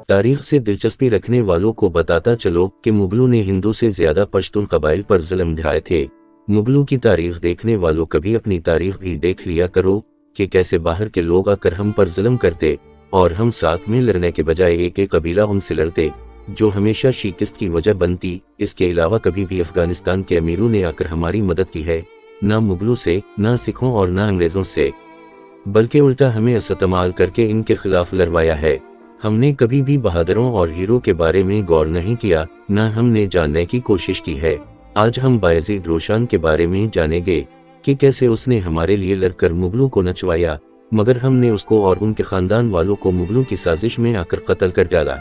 تاریخ سے دلچسپی رکھنے والوں کو بتاتا چلو کہ مغلوں نے ہندو سے زیادہ پشتون قبائل پر ظلم ڈھائے تھے۔ مغلوں کی تاریخ دیکھنے والوں کبھی اپنی تاریخ بھی دیکھ لیا کرو کہ کیسے باہر کے لوگ آ کر ہم پر ظلم کرتے اور ہم ساتھ میں لڑنے کے بجائے ایک ایک قبیلہ ان سے لڑتے، جو ہمیشہ شکست کی وجہ بنتی۔ اس کے علاوہ کبھی بھی افغانستان کے امیروں نے آ کر ہماری مدد کی ہے، نہ مغلوں سے، نہ سکھوں اور نہ انگریزوں سے، بلکہ الٹا ہمیں استعمال کر کے ان کے خلاف لڑوایا ہے۔ ہم نے کبھی بھی بہادروں اور ہیرو کے بارے میں غور نہیں کیا، نہ ہم نے جاننے کی کوشش کی ہے۔ آج ہم بایزید روشن کے بارے میں جانیں گے کہ کیسے اس نے ہمارے لیے لڑ کر مغلوں کو نچوایا، مگر ہم نے اس کو اور ان کے خاندان والوں کو مغلوں کی سازش میں آ کر قتل کر ڈالا۔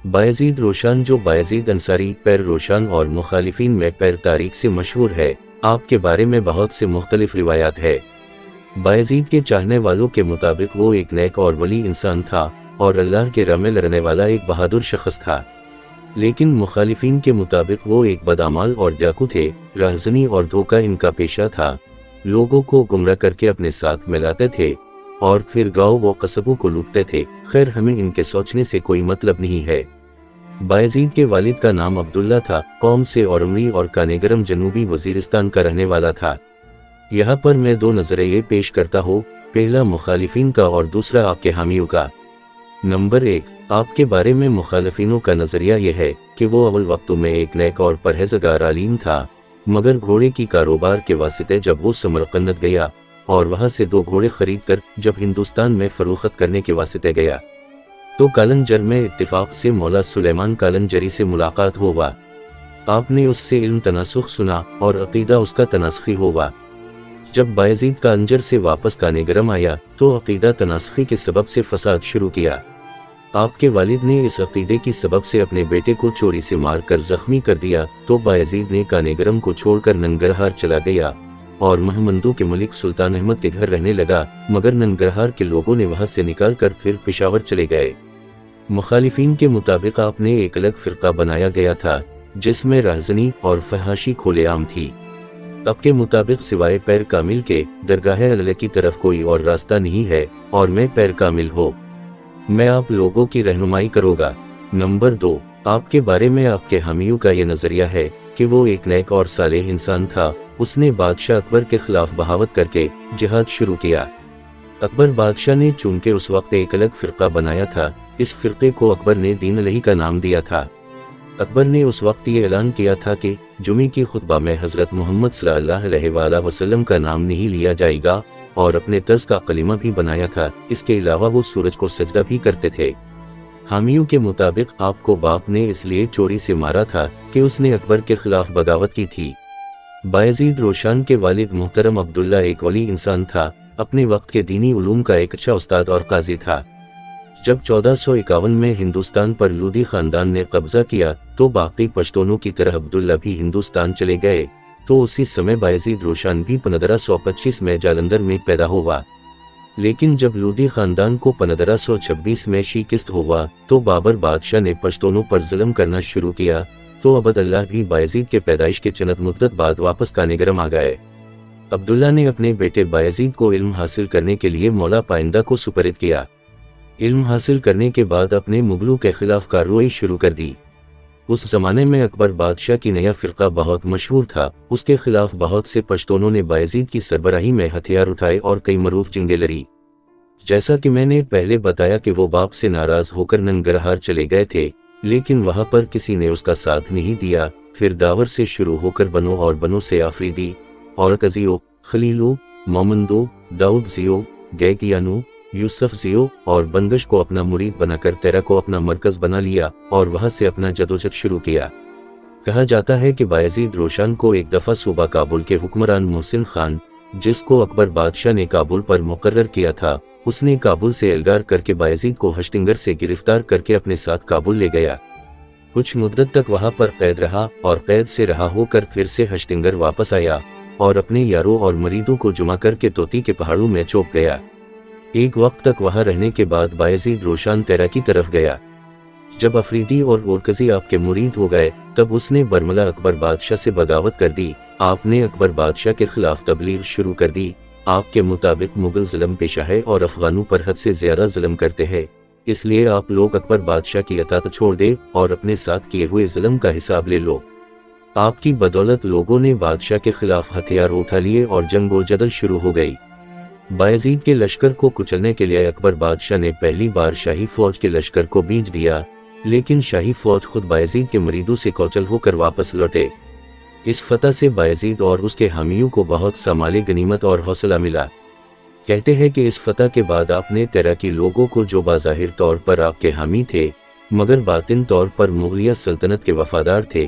بایزید روشن، جو بایزید انصاری پیر روشن اور مخالفین میں پیر تاریخ سے مشہور ہے، آپ کے بارے میں بہت سے مختلف روایات ہے۔ بایزید کے چاہنے والوں کے مطابق وہ ایک نیک اور ولی انسان تھا اور اللہ کے راہ میں لڑنے والا ایک بہادر شخص تھا، لیکن مخالفین کے مطابق وہ ایک بدعمال اور ڈاکو تھے۔ رہزنی اور دھوکہ ان کا پیشہ تھا، لوگوں کو گمراہ کر کے اپنے ساتھ ملاتے تھے اور پھر گاؤں و قصبوں کو لوٹتے تھے۔ خیر، ہمیں ان کے سوچنے سے کوئی مطلب نہیں ہے۔ بایزید کے والد کا نام عبداللہ تھا، قوم سے اورمری اور کانیگرم جنوبی وزیرستان کا رہنے والا تھا۔ یہاں پر میں دو نظریے پیش کرتا ہوں، پہلا مخالفین کا اور دوسرا آپ کے حامیوں کا۔ نمبر 1، آپ کے بارے میں مخالفینوں کا نظریہ یہ ہے کہ وہ اول وقتوں میں ایک نیک اور پرہیزگار عالم تھا، مگر گھوڑے کی کاروبار کے واسطے جب وہ سمرقند گیا اور وہاں سے 2 گھوڑے خرید کر جب ہندوستان میں فروخت کرنے کے واسطے گیا تو کالنجر میں اتفاق سے مولا سلیمان کالنجری سے ملاقات ہوا۔ آپ نے اس سے علم تناسخ سنا اور عقیدہ اس کا تناسخی ہوا۔ جب بایزید کالنجر سے واپس کانیگرم آیا تو عقیدہ تناسخی کے سبب سے فساد شروع کیا۔ آپ کے والد نے اس عقیدے کی سبب سے اپنے بیٹے کو چوری سے مار کر زخمی کر دیا تو بایزید نے کانیگرم کو چھوڑ کر ننگرہار چلا گیا اور مہمندوں کے ملک سلطان احمد کے گھر رہنے لگا، مگر ننگرہار کے لوگوں نے وہاں سے نکال کر پھر پشاور چلے گئے۔ مخالفین کے مطابق آپ نے ایک الگ فرقہ بنایا گیا تھا جس میں رہزنی اور فحاشی کھلے عام تھی۔ آپ کے مطابق سوائے پیر کامل کے درگاہ اللہ کی طرف کوئی اور راستہ نہیں ہے اور میں پیر کامل ہوں، میں آپ لوگوں کی رہنمائی کروں گا۔ نمبر 2، آپ کے بارے میں آپ کے حامیوں کا یہ نظریہ ہے کہ وہ ایک نیک اور صالح انسان تھا۔ اس نے بادشاہ اکبر کے خلاف بغاوت کر کے جہاد شروع کیا۔ اکبر بادشاہ نے چونکہ اس وقت ایک الگ فرقہ بنایا تھا، اس فرقے کو اکبر نے دین الہی کا نام دیا تھا۔ اکبر نے اس وقت یہ اعلان کیا تھا کہ جمعے کی خطبہ میں حضرت محمد صلی اللہ علیہ وآلہ وسلم کا نام نہیں لیا جائے گا، اور اپنے طرز کا کلمہ بھی بنایا تھا۔ اس کے علاوہ وہ سورج کو سجدہ بھی کرتے تھے۔ حامیوں کے مطابق آپ کو باپ نے اس لیے چوری سے مارا تھا کہ اس نے اکبر کے خلاف بغاوت کی تھی۔ بایزید روشن کے والد محترم عبداللہ ایک ولی انسان تھا، اپنے وقت کے دینی علوم کا ایک اچھا استاد اور قاضی تھا۔ جب 1451 میں ہندوستان پر لودھی خاندان نے قبضہ کیا تو باقی پشتونوں کی طرح عبداللہ بھی ہندوستان چلے گئے، تو اسی سمے بایزید روشن بھی 1525 میں جالندھر میں پیدا ہوا۔ لیکن جب لودھی خاندان کو 1526 میں شکست ہوا تو بابر بادشاہ نے پشتونوں پر ظلم کرنا شروع کیا، تو عبداللہ بھی بایزید کے پیدائش کے چند مدت بعد واپس کانیگرم آ گئے۔ عبداللہ نے اپنے بیٹے بایزید کو علم حاصل کرنے کے لیے مولا پائندہ کو سپرد کیا۔ علم حاصل کرنے کے بعد اپنے مغلوں کے خلاف کارروائی شروع کر دی۔ اس زمانے میں اکبر بادشاہ کی نیا فرقہ بہت مشہور تھا، اس کے خلاف بہت سے پشتونوں نے بایزید کی سربراہی میں ہتھیار اٹھائے اور کئی معروف جنگیں لڑی۔ جیسا کہ میں نے پہلے بتایا کہ وہ باپ سے ناراض ہو کر ننگرہار چلے گئے تھے، لیکن وہاں پر کسی نے اس کا ساتھ نہیں دیا۔ پھر داور سے شروع ہو کر بنو اور بنو سے آفریدی اور قزیو، خلیلو، مومندو، داؤد زیو، گیکیانو، یوسف زیو اور بنگش کو اپنا مرید بنا کر تیرا کو اپنا مرکز بنا لیا اور وہاں سے اپنا جدوجہد شروع کیا۔ کہا جاتا ہے کہ بایزید روشن کو ایک دفعہ صوبہ کابل کے حکمران محسن خان، جس کو اکبر بادشاہ نے کابل پر مقرر کیا تھا، اس نے کابل سے الگار کر کے بایزید کو ہشتنگر سے گرفتار کر کے اپنے ساتھ کابل لے گیا۔ کچھ مدت تک وہاں پر قید رہا اور قید سے رہا ہو کر پھر سے ہشتنگر واپس آیا اور اپنے یاروں اور مریدوں کو جمع کر کے توتی کے پہاڑوں میں چھپ گیا۔ ایک وقت تک وہاں رہنے کے بعد بایزید روشن تیرا کی طرف گیا۔ جب افریدی اور اورکزی آپ کے مرید ہو گئے تب اس نے برملا اکبر بادشاہ سے بغاوت کر دی۔ آپ نے اکبر بادشاہ کے خلاف تبلیغ شروع کر دی۔ آپ کے مطابق مغل ظلم پیشہ ہے اور افغانوں پر حد سے زیادہ ظلم کرتے ہیں۔ اس لیے آپ لوگ اکبر بادشاہ کی اطاعت چھوڑ دے اور اپنے ساتھ کیے ہوئے ظلم کا حساب لے لو۔ آپ کی بدولت لوگوں نے بادشاہ کے خلاف ہتھیار اٹھا لیے اور جنگ و جدل شروع ہو گئی۔ بایزید کے لشکر کو کچلنے کے لیے اکبر بادشاہ نے پہلی بار شاہی فوج کے لشکر کو بھیج دیا، لیکن شاہی فوج خود بایزید کے مریدوں سے کوچل ہو کر واپس لوٹے۔ اس فتح سے بایزید اور اس کے حامیوں کو بہت سا مال غنیمت اور حوصلہ ملا۔ کہتے ہیں کہ اس فتح کے بعد آپ نے تیراکی لوگوں کو جو بظاہر طور پر آپ کے حامی تھے مگر باطن طور پر مغلیہ سلطنت کے وفادار تھے،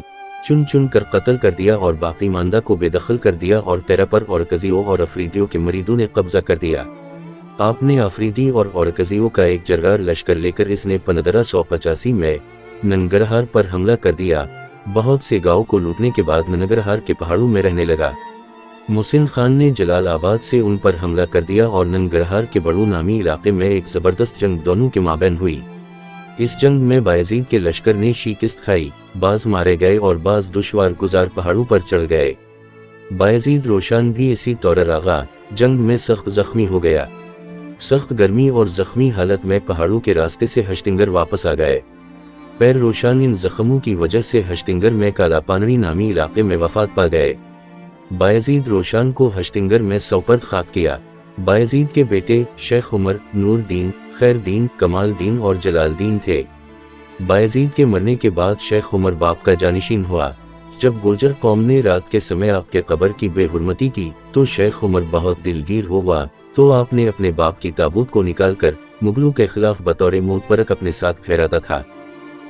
چن چن کر قتل کر دیا اور باقی ماندہ کو بے دخل کر دیا اور تیرا پر اورکزیوں اور افریدیوں کے مریدوں نے قبضہ کر دیا۔ آپ نے افریدی اور اورکزیوں کا ایک جرگار لشکر لے کر اس نے 1585 میں ننگرہار پر حملہ کر دیا۔ بہت سے گاؤں کو لوٹنے کے بعد ننگرہار کے پہاڑوں میں رہنے لگا۔ محسن خان نے جلال آباد سے ان پر حملہ کر دیا اور ننگرہار کے بڑو نامی علاقے میں ایک زبردست جنگ دونوں کے مابین ہوئی۔ اس جنگ میں بایزید کے لشکر نے شکست کھائی، بعض مارے گئے اور بعض دشوار گزار پہاڑوں پر چڑھ گئے۔ بایزید روشن بھی اسی طور آغا جنگ میں سخت زخمی ہو گیا۔ سخت گرمی اور زخمی حالت میں پہاڑوں کے راستے سے ہشتنگر واپس آ گئے۔ پیر روشن ان زخموں کی وجہ سے ہشتنگر میں کالا پانڑی نامی علاقے میں وفات پا گئے۔ بایزید روشن کو ہشتنگر میں سوپرد خاک کیا۔ بایزید کے بیٹے شیخ عمر، نور دین، خیر دین، کمال دین اور جلال دین تھے۔ بایزید کے مرنے کے بعد شیخ عمر باپ کا جانشین ہوا۔ جب گوجر قوم نے رات کے سمے آپ کے قبر کی بے حرمتی کی تو شیخ عمر بہت دلگیر ہوا، تو آپ نے اپنے باپ کی تابوت کو نکال کر مغلوں کے خلاف بطور موت پرک اپنے ساتھ پھیراتا تھا۔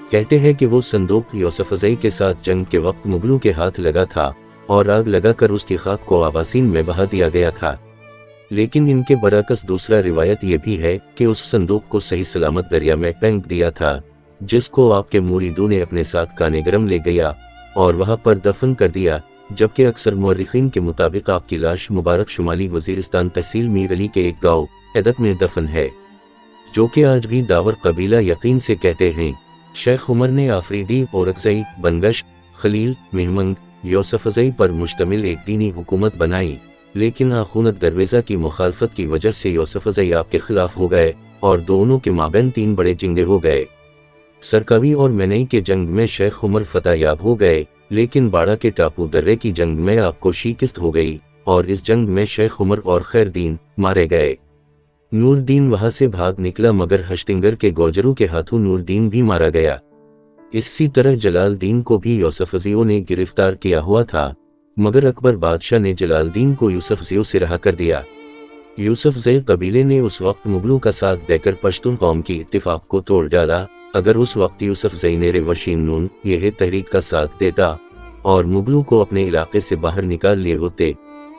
کہتے ہیں کہ وہ صندوق یوسفزئی کے ساتھ جنگ کے وقت مغلوں کے ہاتھ لگا تھا اور آگ لگا کر اس کی خاک کو آباسین میں بہا دیا گیا تھا۔ لیکن ان کے برعکس دوسرا روایت یہ بھی ہے کہ اس صندوق کو صحیح سلامت دریا میں پھینک دیا تھا، جس کو آپ کے مریدوں نے اپنے ساتھ کانے گرم لے گیا اور وہاں پر دفن کر دیا، جبکہ اکثر مورخین کے مطابق آپ کی لاش مبارک شمالی وزیرستان تحصیل میر علی کے ایک گاؤں ایدک میں دفن ہے، جو کہ آج بھی داور قبیلہ یقین سے کہتے ہیں۔ شیخ عمر نے آفریدی، اورکزئی، بنگش، خلیل، مہمنگ، یوسفزئی پر مشتمل ایک دینی حکومت بنائی، لیکن آخوند درویزہ کی مخالفت کی وجہ سے یوسفزئی آپ کے خلاف ہو گئے اور دونوں کے مابین 3 بڑے جنگیں ہو گئے۔ سرکاوی اور مینئی کے جنگ میں شیخ عمر فتح یاب ہو گئے، لیکن باڑہ کے ٹاپو درے کی جنگ میں آپ کو شکست ہو گئی اور اس جنگ میں شیخ عمر اور خیر دین مارے گئے۔ نور دین وہاں سے بھاگ نکلا مگر ہشتنگر کے گوجروں کے ہاتھوں نور دین بھی مارا گیا۔ اسی طرح جلال دین کو بھی یوسفزیوں نے گرفتار کیا ہوا تھا، مگر اکبر بادشاہ نے جلال دین کو یوسفزیوں سے رہا کر دیا۔ یوسفزئی قبیلے نے اس وقت مغلوں کا ساتھ دے کر پشتون قوم کی اتفاق کو توڑ ڈالا۔ اگر اس وقت یوسفزئی نے ریوشین نون یہ تحریک کا ساتھ دیتا اور مغلوں کو اپنے علاقے سے باہر نکال لیے ہوتے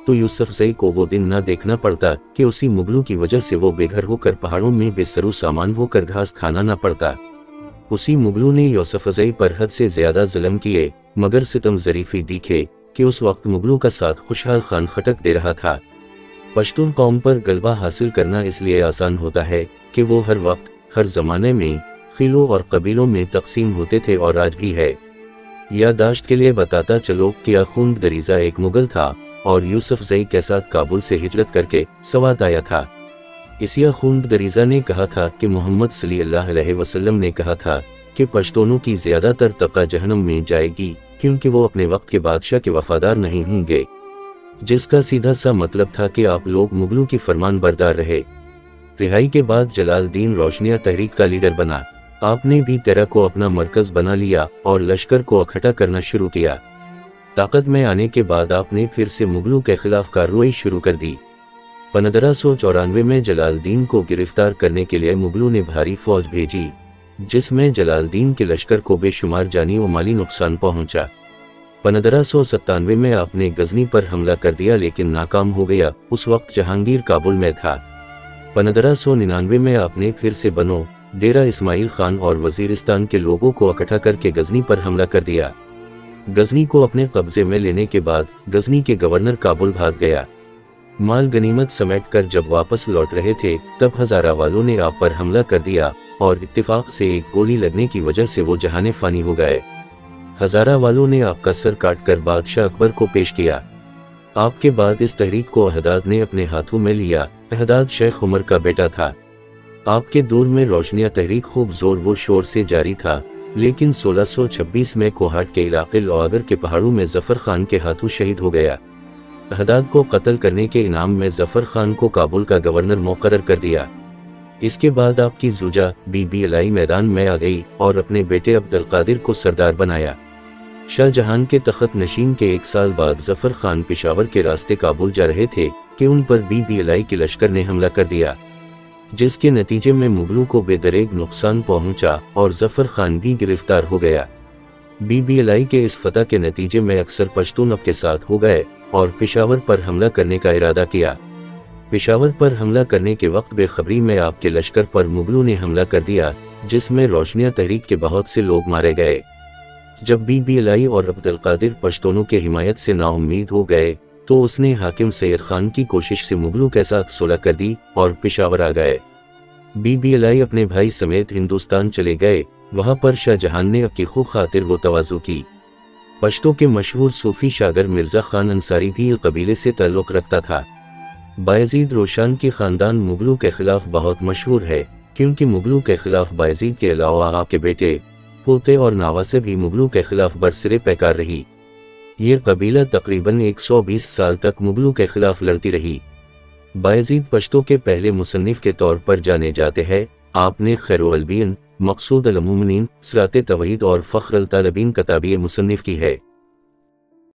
تو یوسفزئی کو وہ دن نہ دیکھنا پڑتا کہ اسی مغلوں کی وجہ سے وہ بے گھر ہو کر پہاڑوں میں بے سرو سامان ہو کر گھاس کھانا نہ پڑتا۔ اسی مغلوں نے یوسفزئی پر حد سے زیادہ ظلم کیے مگر ستم ظریفی دیکھے کہ اس وقت مغلوں کا ساتھ خوشحال خان خٹک دے رہا تھا۔ پشتون قوم پر غلبہ حاصل کرنا اس لیے آسان ہوتا ہے کہ وہ ہر وقت ہر زمانے میں خیلوں اور قبیلوں میں تقسیم ہوتے تھے اور آج بھی ہے۔ یادداشت کے لیے بتاتا چلو کہ آخوند دریزہ ایک مغل تھا اور یوسفزئی کے ساتھ کابل سے ہجرت کر کے سوات آیا تھا۔ اسی آخوند دریزہ نے کہا تھا کہ محمد صلی اللہ علیہ وسلم نے کہا تھا کہ پشتونوں کی زیادہ تر طبقہ جہنم میں جائے گی کیونکہ وہ اپنے وقت کے بادشاہ کے وفادار نہیں ہوں گے، جس کا سیدھا سا مطلب تھا کہ آپ لوگ مغلوں کی فرمان بردار رہے۔ رہائی کے بعد جلال دین روشنیہ تحریک کا لیڈر بنا۔ آپ نے بھی تیرا کو اپنا مرکز بنا لیا اور لشکر کو اکٹھا کرنا شروع کیا۔ طاقت میں آنے کے بعد آپ نے پھر سے مغلوں کے خلاف کارروائی شروع کر دی۔ 1594 میں جلال دین کو گرفتار کرنے کے لیے مغلوں نے بھاری فوج بھیجی، جس میں جلال دین کے لشکر کو بے شمار جانی و مالی نقصان پہنچا۔ 1597 میں آپ نے غزنی پر حملہ کر دیا لیکن ناکام ہو گیا، اس وقت جہانگیر کابل میں تھا۔ 1599 میں آپ نے پھر سے بنو، ڈیرہ اسماعیل خان اور وزیرستان کے لوگوں کو اکٹھا کر کے غزنی پر حملہ کر دیا۔ غزنی کو اپنے قبضے میں لینے کے بعد غزنی کے گورنر کابل بھاگ گیا۔ مال غنیمت سمیٹ کر جب واپس لوٹ رہے تھے تب ہزارہ والوں نے آپ پر حملہ کر دیا اور اتفاق سے ایک گولی لگنے کی وجہ سے وہ جہانے فانی ہو گئے۔ ہزارہ والوں نے آپ کا سر کاٹ کر بادشاہ اکبر کو پیش کیا۔ آپ کے بعد اس تحریک کو احداد نے اپنے ہاتھوں میں لیا۔ احداد شیخ عمر کا بیٹا تھا۔ آپ کے دور میں روشنیہ تحریک خوب زور و شور سے جاری تھا، لیکن 1626 میں کوہاٹ کے علاقے لوآگر کے پہاڑوں میں ظفر خان کے ہاتھوں شہید ہو گیا۔ حداد کو قتل کرنے کے انعام میں ظفر خان کو کابل کا گورنر مقرر کر دیا۔ اس کے بعد آپ کی زوجہ بی بی الائی میدان میں آ گئی اور اپنے بیٹے عبد القادر کو سردار بنایا۔ شاہ جہان کے تخت نشین کے 1 سال بعد ظفر خان پشاور کے راستے کابل جا رہے تھے کہ ان پر بی بی الائی کے لشکر نے حملہ کر دیا، جس کے نتیجے میں مغلوں کو بے دریغ نقصان پہنچا اور ظفر خان بھی گرفتار ہو گیا۔ بی بی الائی کے اس فتح کے نتیجے میں اکثر پشتون اب کے ساتھ ہو گئے اور پشاور پر حملہ کرنے کا ارادہ کیا۔ پشاور پر حملہ کرنے کے وقت بے خبری میں آپ کے لشکر پر مغلوں نے حملہ کر دیا، جس میں روشنیہ تحریک کے بہت سے لوگ مارے گئے۔ جب بی بی الائی اور عبد القادر پشتونوں کے حمایت سے نا امید ہو گئے تو اس نے حاکم سید خان کی کوشش سے مغلوں کے ساتھ صلح کر دی اور پشاور آ گئے۔ بی بی الائی اپنے بھائی سمیت ہندوستان چلے گئے، وہاں پر شاہ جہان نے اب کی خوب خاطر و تواضع کی۔ پشتوں کے مشہور صوفی شاگر مرزا خان انصاری بھی اس قبیلے سے تعلق رکھتا تھا۔ بایزید روشن کی خاندان مغلوں کے خلاف بہت مشہور ہے، کیونکہ مغلوں کے خلاف بایزید کے علاوہ آپ کے بیٹے، پوتے اور نواسے بھی مغلوں کے خلاف برسرے پیکار رہی۔ یہ قبیلہ تقریباً 120 سال تک مغلوں کے خلاف لڑتی رہی۔ بایزید پشتوں کے پہلے مصنف کے طور پر جانے جاتے ہیں۔ آپ نے خیر البین، مقصود المومنین، صراط توحید اور فخر الطالبین کتابیں مصنف کی ہے۔